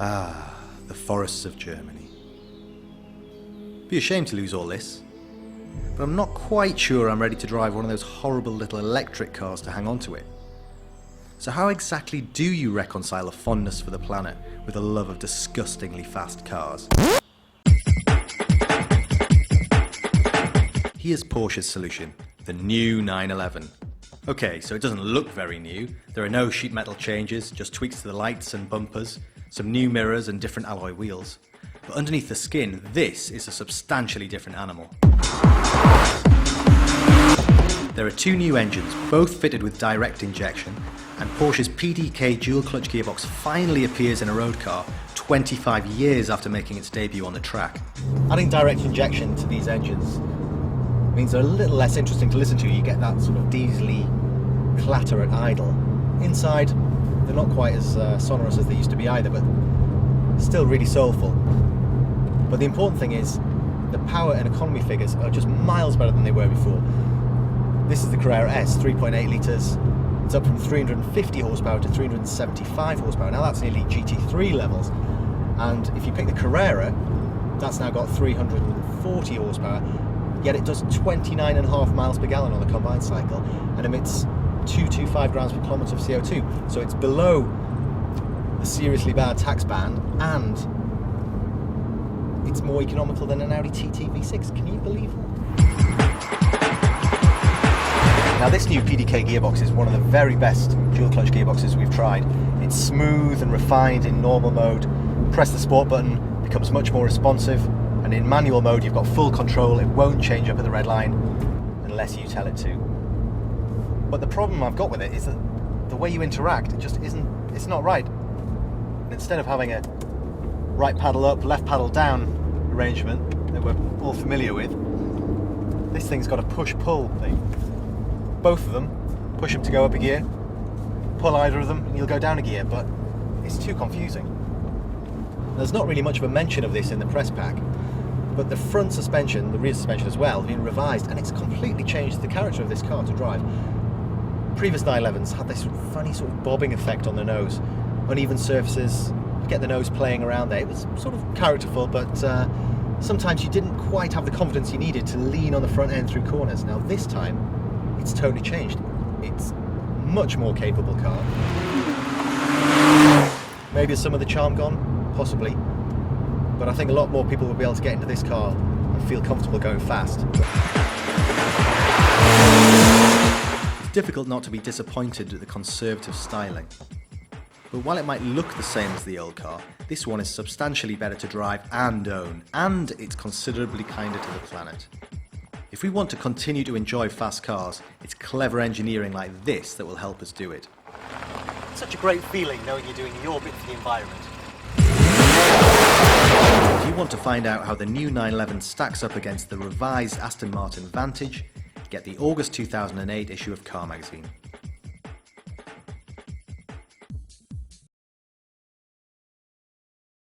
Ah, the forests of Germany. Be ashamed to lose all this, but I'm not quite sure I'm ready to drive one of those horrible little electric cars to hang on to it. So how exactly do you reconcile a fondness for the planet with a love of disgustingly fast cars? Here's Porsche's solution, the new 911. Okay, so it doesn't look very new. There are no sheet metal changes, just tweaks to the lights and bumpers, some new mirrors and different alloy wheels. But underneath the skin, this is a substantially different animal. There are two new engines, both fitted with direct injection, and Porsche's PDK dual-clutch gearbox finally appears in a road car 25 years after making its debut on the track. Adding direct injection to these engines means they're a little less interesting to listen to. You get that sort of diesely clatter at idle. Inside, they're not quite as sonorous as they used to be either, but still really soulful. But the important thing is, the power and economy figures are just miles better than they were before. This is the Carrera S, 3.8 litres. It's up from 350 horsepower to 375 horsepower. Now that's nearly GT3 levels. And if you pick the Carrera, that's now got 340 horsepower, yet it does 29.5 miles per gallon on the combined cycle and emits 225 grams per kilometre of CO2. So it's below the seriously bad tax ban, and it's more economical than an Audi TT V6. Can you believe that? Now this new PDK gearbox is one of the very best dual clutch gearboxes we've tried. It's smooth and refined in normal mode. Press the sport button, it becomes much more responsive, and in manual mode you've got full control. It won't change up at the red line unless you tell it to. But the problem I've got with it is that the way you interact, it just isn't, it's not right. And instead of having a right paddle up, left paddle down arrangement that we're all familiar with, this thing's got a push-pull thing. Both of them, push them to go up a gear, pull either of them and you'll go down a gear, but it's too confusing. There's not really much of a mention of this in the press pack, but the front suspension, the rear suspension as well, have been revised, and it's completely changed the character of this car to drive. Previous 911s had this funny sort of bobbing effect on the nose, uneven surfaces, get the nose playing around there. It was sort of characterful, but sometimes you didn't quite have the confidence you needed to lean on the front end through corners. Now this time, it's totally changed. It's a much more capable car. Maybe some of the charm gone? Possibly. But I think a lot more people will be able to get into this car and feel comfortable going fast. It's difficult not to be disappointed at the conservative styling. But while it might look the same as the old car, this one is substantially better to drive and own, and it's considerably kinder to the planet. If we want to continue to enjoy fast cars, it's clever engineering like this that will help us do it. It's such a great feeling knowing you're doing your bit for the environment. If you want to find out how the new 911 stacks up against the revised Aston Martin Vantage, get the August 2008 issue of Car Magazine.